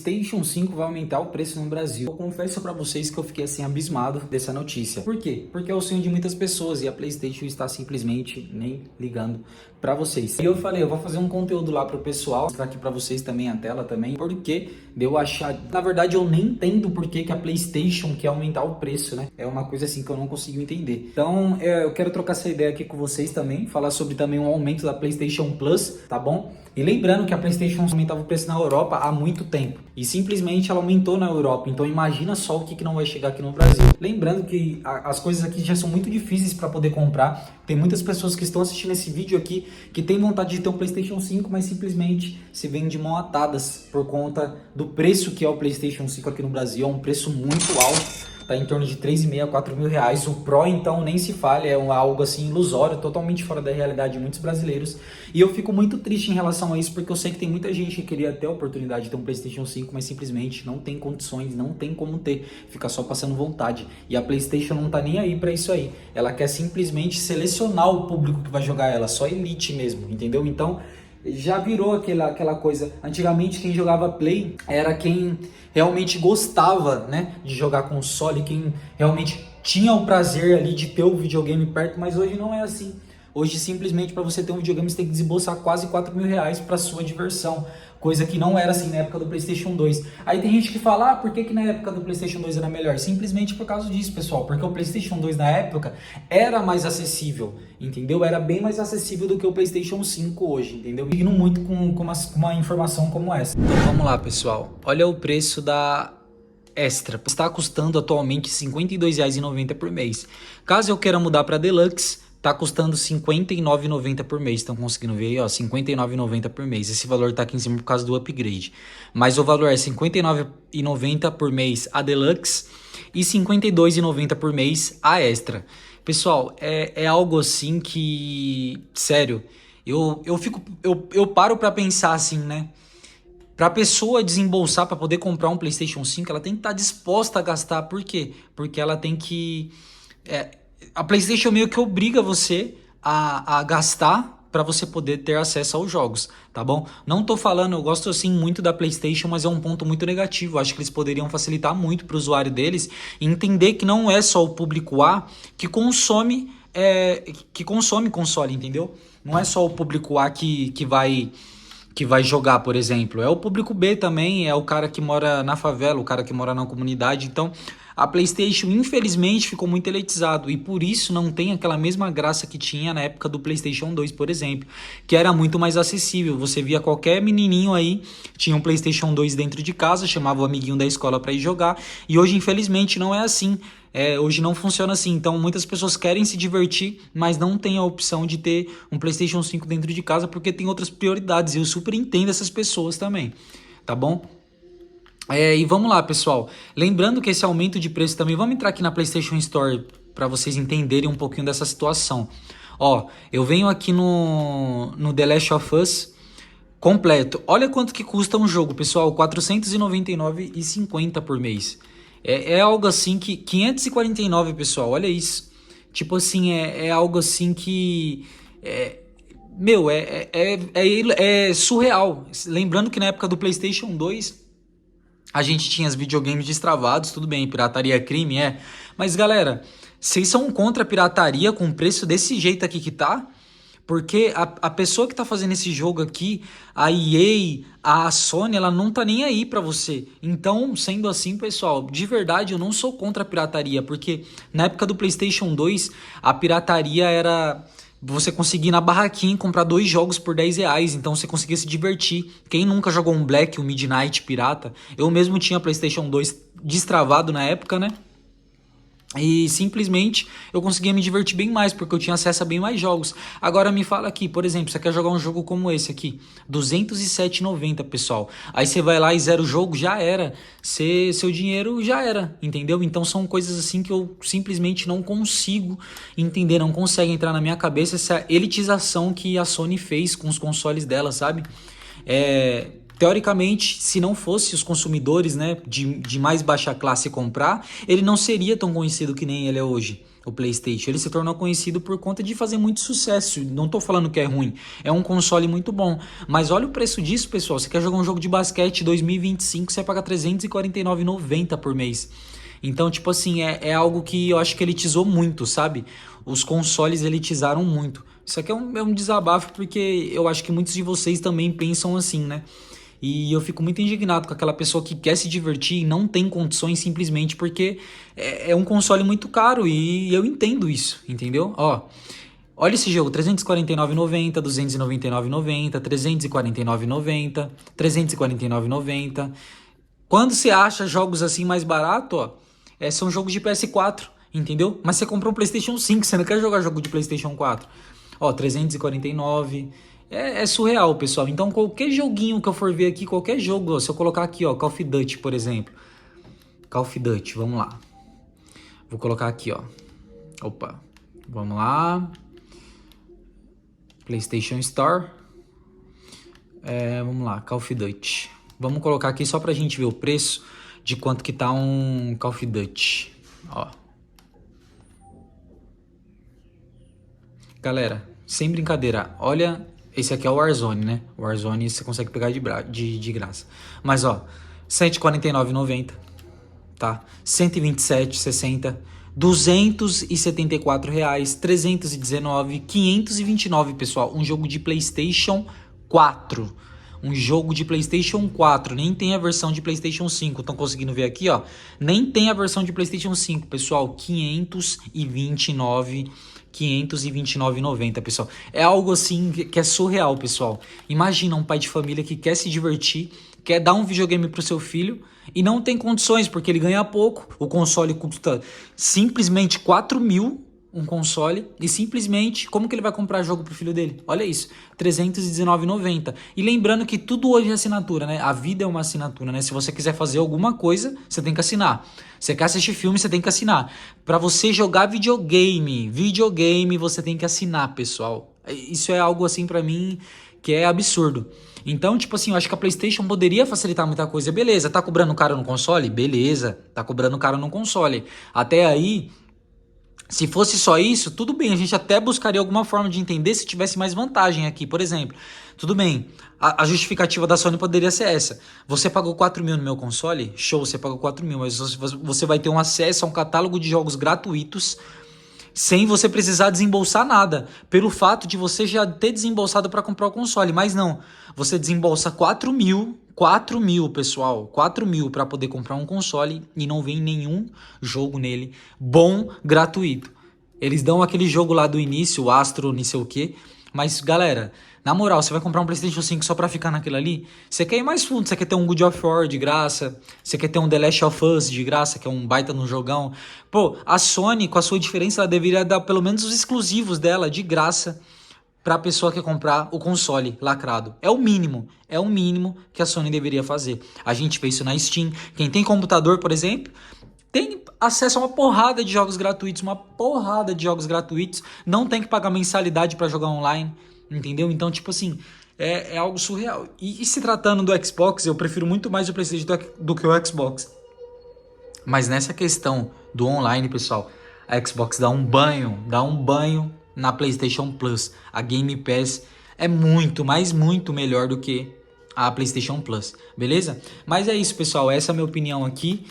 PlayStation 5 vai aumentar o preço no Brasil. Eu confesso pra vocês que eu fiquei assim abismado dessa notícia. Por quê? Porque é o sonho de muitas pessoas e a PlayStation está simplesmente nem ligando pra vocês. E eu falei, eu vou fazer um conteúdo lá pro pessoal, mostrar aqui pra vocês também a tela também, porque de eu achar... Na verdade, eu nem entendo por que a PlayStation quer aumentar o preço, né? É uma coisa assim que eu não consigo entender. Então, eu quero trocar essa ideia aqui com vocês também, falar sobre também um aumento da PlayStation Plus, tá bom? E lembrando que a PlayStation aumentava o preço na Europa há muito tempo. E simplesmente ela aumentou na Europa. Então imagina só o que não vai chegar aqui no Brasil. Lembrando que as coisas aqui já são muito difíceis para poder comprar. Tem muitas pessoas que estão assistindo esse vídeo aqui que tem vontade de ter um PlayStation 5, mas simplesmente se vende de mão atadas por conta do preço que é o PlayStation 5 aqui no Brasil. É um preço muito alto. Tá em torno de 3.500 a 4.000 reais. O Pro, então, nem se fale, é algo assim ilusório, totalmente fora da realidade de muitos brasileiros. E eu fico muito triste em relação a isso, porque eu sei que tem muita gente que queria ter a oportunidade de ter um PlayStation 5, mas simplesmente não tem condições, não tem como ter, fica só passando vontade. E a PlayStation não tá nem aí pra isso aí. Ela quer simplesmente selecionar o público que vai jogar ela, só elite mesmo, entendeu? Então, já virou aquela coisa. Antigamente quem jogava Play era quem realmente gostava, né, de jogar console, quem realmente tinha o prazer ali de ter o videogame perto, mas hoje não é assim. Hoje simplesmente para você ter um videogame você tem que desembolsar quase 4.000 reais para sua diversão, coisa que não era assim na época do PlayStation 2. Aí tem gente que fala, por que na época do PlayStation 2 era melhor? Simplesmente por causa disso, pessoal, porque o PlayStation 2 na época era mais acessível, entendeu? Era bem mais acessível do que o PlayStation 5 hoje, entendeu? Digno muito com uma informação como essa. Então vamos lá, pessoal. Olha o preço da Extra. Está custando atualmente R$ 52,90 por mês. Caso eu queira mudar para Deluxe, tá custando R$ 59,90 por mês. Estão conseguindo ver aí, ó, R$ 59,90 por mês. Esse valor tá aqui em cima por causa do upgrade. Mas o valor é R$ 59,90 por mês a Deluxe e R$ 52,90 por mês a Extra. Pessoal, é algo assim que, sério, eu paro pra pensar assim, né? Pra pessoa desembolsar para poder comprar um PlayStation 5, ela tem que estar disposta a gastar. Por quê? Porque ela tem que... a PlayStation meio que obriga você a gastar para você poder ter acesso aos jogos, tá bom? Não tô falando, eu gosto assim muito da PlayStation, mas é um ponto muito negativo. Acho que eles poderiam facilitar muito para o usuário deles e entender que não é só o público A que consome console, entendeu? Não é só o público A que vai jogar, por exemplo. É o público B também, é o cara que mora na favela, o cara que mora na comunidade. Então, a PlayStation, infelizmente, ficou muito elitizado e por isso não tem aquela mesma graça que tinha na época do PlayStation 2, por exemplo, que era muito mais acessível. Você via qualquer menininho aí, tinha um PlayStation 2 dentro de casa, chamava o amiguinho da escola para ir jogar, e hoje, infelizmente, não é assim. Hoje não funciona assim, então muitas pessoas querem se divertir, mas não tem a opção de ter um PlayStation 5 dentro de casa porque tem outras prioridades, e eu super entendo essas pessoas também, tá bom? E vamos lá, pessoal, lembrando que esse aumento de preço também, vamos entrar aqui na PlayStation Store para vocês entenderem um pouquinho dessa situação. Ó, eu venho aqui no The Last of Us completo, olha quanto que custa um jogo, pessoal, R$ 499,50 por mês. É algo assim que... 549, pessoal, olha isso. Tipo assim, é algo assim que... é surreal. Lembrando que na época do PlayStation 2, a gente tinha os videogames destravados, tudo bem, pirataria é crime, Mas galera, vocês são contra a pirataria com preço desse jeito aqui que tá? Porque a pessoa que tá fazendo esse jogo aqui, a EA, a Sony, ela não tá nem aí pra você. Então, sendo assim, pessoal, de verdade eu não sou contra a pirataria, porque na época do PlayStation 2, a pirataria era você conseguir na barraquinha comprar 2 jogos por 10 reais, então você conseguia se divertir. Quem nunca jogou um Black, um Midnight pirata? Eu mesmo tinha PlayStation 2 destravado na época, né? E simplesmente eu conseguia me divertir bem mais, porque eu tinha acesso a bem mais jogos. Agora me fala aqui, por exemplo, você quer jogar um jogo como esse aqui, R$ 207,90, pessoal. Aí você vai lá e zera o jogo, já era. Seu dinheiro já era, entendeu? Então são coisas assim que eu simplesmente não consigo entender, não consegue entrar na minha cabeça essa elitização que a Sony fez com os consoles dela, sabe? Teoricamente, se não fosse os consumidores, né, de mais baixa classe comprar, ele não seria tão conhecido que nem ele é hoje. o PlayStation. Ele se tornou conhecido por conta de fazer muito sucesso. Não tô falando que é ruim, é um console muito bom. Mas olha o preço disso, pessoal. Você quer jogar um jogo de basquete 2025, você vai pagar R$349,90 por mês. Então, tipo assim, é algo que eu acho que elitizou muito, sabe? Os consoles elitizaram muito. Isso aqui é um desabafo porque eu acho que muitos de vocês também pensam assim, né? E eu fico muito indignado com aquela pessoa que quer se divertir e não tem condições simplesmente porque é um console muito caro e eu entendo isso, entendeu? Ó, olha esse jogo, R$349,90, R$299,90, R$349,90, R$349,90. Quando você acha jogos assim mais barato, ó, são jogos de PS4, entendeu? Mas você comprou um PlayStation 5, você não quer jogar jogo de PlayStation 4. Ó, 349. É surreal, pessoal. Então, qualquer joguinho que eu for ver aqui, qualquer jogo, ó, se eu colocar aqui, ó, Call of Duty, por exemplo. Call of Duty, vamos lá. Vou colocar aqui, ó. Opa, vamos lá. PlayStation Store. Vamos lá, Call of Duty. Vamos colocar aqui só pra gente ver o preço de quanto que tá um Call of Duty. Ó. Galera, sem brincadeira, olha, esse aqui é o Warzone, né? O Warzone você consegue pegar de graça. Mas ó, R$149,90, tá? R$127,60, R$274, R$319, R$529, pessoal. Um jogo de PlayStation 4. Um jogo de PlayStation 4, nem tem a versão de PlayStation 5. Estão conseguindo ver aqui, ó? Nem tem a versão de PlayStation 5, pessoal. 529,90, pessoal. É algo assim que é surreal, pessoal. Imagina um pai de família que quer se divertir, quer dar um videogame pro seu filho e não tem condições, porque ele ganha pouco. O console custa simplesmente 4 mil, um console, e simplesmente, como que ele vai comprar jogo pro filho dele? Olha isso, R$319,90. E lembrando que tudo hoje é assinatura, né? A vida é uma assinatura, né? Se você quiser fazer alguma coisa, você tem que assinar. Você quer assistir filme, você tem que assinar. Para você jogar videogame, você tem que assinar, pessoal. Isso é algo assim pra mim que é absurdo. Então, tipo assim, eu acho que a PlayStation poderia facilitar muita coisa. Beleza, tá cobrando caro no console? Beleza, tá cobrando caro no console. Até aí, se fosse só isso, tudo bem, a gente até buscaria alguma forma de entender se tivesse mais vantagem aqui, por exemplo. Tudo bem, a justificativa da Sony poderia ser essa. Você pagou 4 mil no meu console? Show, você pagou 4 mil, mas você vai ter um acesso a um catálogo de jogos gratuitos sem você precisar desembolsar nada, pelo fato de você já ter desembolsado para comprar o console. Mas não, você desembolsa 4 mil, pessoal, 4 mil para poder comprar um console e não vem nenhum jogo nele bom, gratuito. Eles dão aquele jogo lá do início, o Astro, não sei o que, mas galera, na moral, você vai comprar um PlayStation 5 só pra ficar naquilo ali? Você quer ir mais fundo, você quer ter um God of War de graça, você quer ter um The Last of Us de graça, que é um baita no jogão. Pô, a Sony, com a sua diferença, ela deveria dar pelo menos os exclusivos dela de graça pra pessoa que quer comprar o console lacrado. É o mínimo que a Sony deveria fazer. A gente fez isso na Steam. Quem tem computador, por exemplo, tem acesso a uma porrada de jogos gratuitos, não tem que pagar mensalidade pra jogar online. Entendeu? Então, tipo assim, é algo surreal. E se tratando do Xbox, eu prefiro muito mais o PlayStation do que o Xbox. Mas nessa questão do online, pessoal, a Xbox dá um banho na PlayStation Plus. A Game Pass é muito, mas muito melhor do que a PlayStation Plus, beleza? Mas é isso, pessoal, essa é a minha opinião aqui.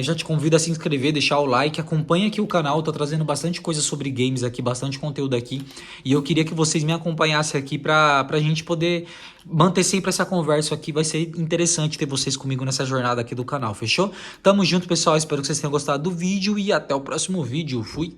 Já te convido a se inscrever, deixar o like, acompanha aqui o canal, tô trazendo bastante coisa sobre games aqui, bastante conteúdo aqui, e eu queria que vocês me acompanhassem aqui pra gente poder manter sempre essa conversa aqui. Vai ser interessante ter vocês comigo nessa jornada aqui do canal, fechou? Tamo junto, pessoal, espero que vocês tenham gostado do vídeo e até o próximo vídeo, fui!